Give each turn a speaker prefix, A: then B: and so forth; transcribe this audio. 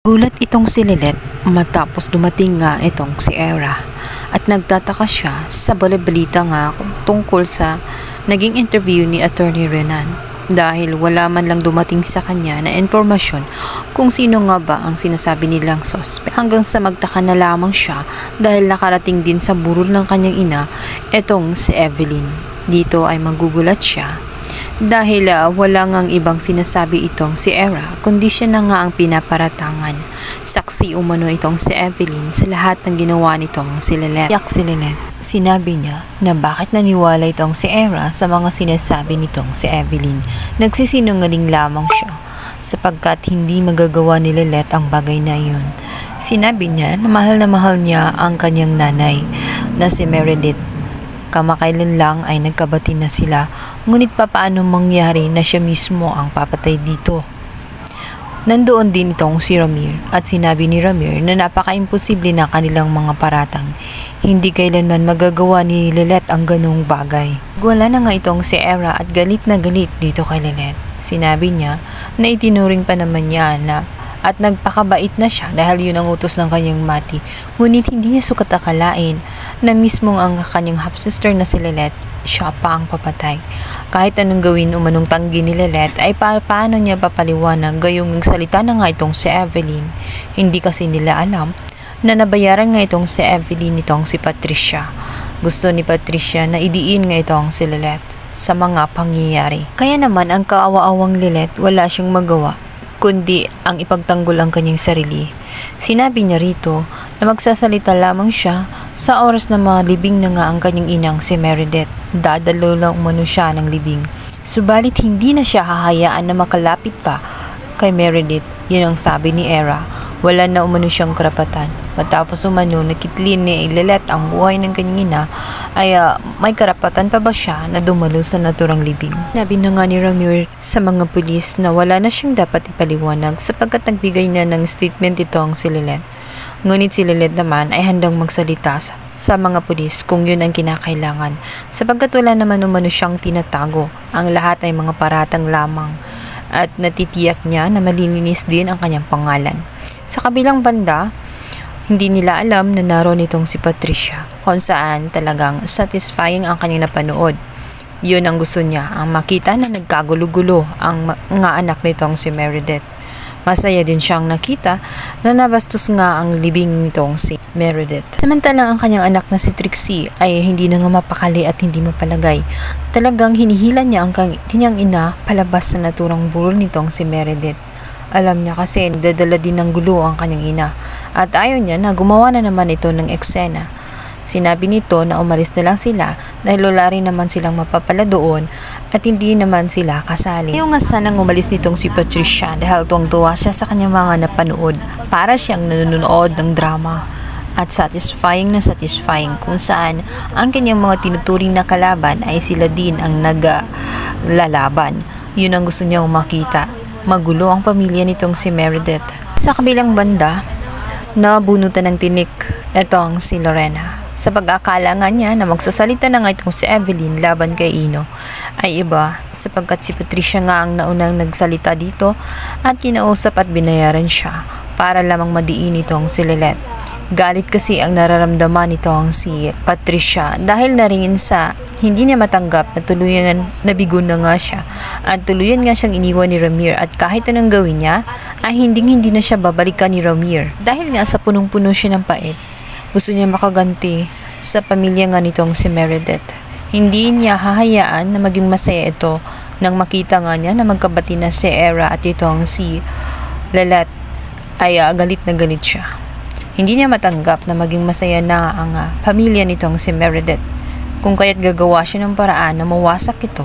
A: Gulat itong si Lilet matapos dumating nga itong si Era at nagtataka siya sa balita nga tungkol sa naging interview ni Attorney Renan dahil wala man lang dumating sa kanya na impormasyon kung sino nga ba ang sinasabi nilang suspect. Hanggang sa magtaka na lamang siya dahil nakarating din sa burol ng kanyang ina itong si Evelyn. Dito ay magugulat siya dahil wala ngang ibang sinasabi itong si Era kundi siya na nga ang pinaparatangan. Saksi umano itong si Evelyn sa lahat ng ginawa nitong si Lilet. Yak si Lilet. Sinabi niya na bakit naniwala itong si Era sa mga sinasabi nitong si Evelyn. Nagsisinungaling lamang siya sapagkat hindi magagawa ni Lilet ang bagay na iyon. Sinabi niya na mahal niya ang kanyang nanay na si Meredith. Kamakailan lang ay nagkabati na sila, ngunit papaano mangyari na siya mismo ang papatay dito? Nandoon din itong si Ramir at sinabi ni Ramir na napaka-imposible na kanilang mga paratang. Hindi kailanman magagawa ni Lilet ang ganong bagay. Wala na nga itong si Era at galit na galit dito kay Lilet. Sinabi niya na itinuring pa naman niya na at nagpakabait na siya dahil yun ang utos ng kanyang mati. Ngunit hindi niya sukat akalain na mismong ang kanyang half-sister na si Lilet, siya pa ang papatay. Kahit anong gawin umanong tanggi ni Lilet ay paano niya papaliwanag gayong nagsalita na nga itong si Evelyn. Hindi kasi nila alam na nabayaran nga itong si Evelyn itong si Patricia. Gusto ni Patricia na idiin nga itong si Lilet sa mga pangyayari. Kaya naman ang kaawa-awang Lilet wala siyang magawa kundi ang ipagtanggol ang kanyang sarili. Sinabi niya rito na magsasalita lamang siya sa oras na malibing na nga ang kanyang inang si Meredith. Dadalo lang umano siya ng libing. Subalit hindi na siya hahayaan na makalapit pa kay Meredith. Yun ang sabi ni Era. Wala na umano siyang karapatan. Matapos umano nakitlin ni Lilet ang buhay ng kanyang ina ay may karapatan pa ba siya na dumalo sa naturang libing? Nabi na nga ni Ramir sa mga pulis na wala na siyang dapat ipaliwanag sapagkat nagbigay na ng statement itong si Lilet. Ngunit si Lilet naman ay handang magsalita sa mga pulis kung yun ang kinakailangan sapagkat wala naman umano siyang tinatago. Ang lahat ay mga paratang lamang at natitiyak niya na malilinis din ang kanyang pangalan. Sa kabilang banda, hindi nila alam na naroon itong si Patricia kung saan talagang satisfying ang kanyang napanood. Yun ang gusto niya, ang makita na nagkagulo-gulo ang mga anak nitong si Meredith. Masaya din siyang nakita na nabastos nga ang libing nitong si Meredith. Samantalang ang kanyang anak na si Trixie ay hindi na nga mapakali at hindi mapalagay. Talagang hinihila niya ang kanyang ina palabas sa naturang burol nitong si Meredith. Alam niya kasi dadala din ng gulo ang kanyang ina at ayaw niya na gumawa na naman ito ng eksena. Sinabi nito na umalis na lang sila dahil wala rin naman silang mapapala doon at hindi naman sila kasali. Ayaw nga sanang umalis nitong si Patricia dahil tuwang-tuwa siya sa kanyang mga napanood. Para siyang nanonood ng drama at satisfying kung saan ang kanyang mga tinuturing na kalaban ay sila din ang naglalaban. Yun ang gusto niyang makita. Magulo ang pamilya nitong si Meredith. Sa kabilang banda, nabunutan ng tinik itong si Lorena. Sa pag-akala nga niya na magsasalita na nga itong si Evelyn laban kay Ino ay iba sapagkat si Patricia nga ang naunang nagsalita dito at kinausap at binayaran siya para lamang madiin itong si Lilet. Galit kasi ang nararamdaman nitong si Patricia dahil naringin sa hindi niya matanggap na tuluyan nabigo na nga siya at tuluyan nga siyang iniwan ni Ramir at kahit anong gawin niya ay hindi na siya babalikan ni Ramir dahil nga sa punong-puno siya ng pait. Gusto niya makaganti sa pamilya nga nitong si Meredith. Hindi niya hahayaan na maging masaya ito nang makita nga niya na magkabati na si Era at itong si Lilet ay galit na galit siya. Hindi niya matanggap na maging masaya na ang pamilya nitong si Meredith kung kaya't gagawa siya ng paraan na mawasak ito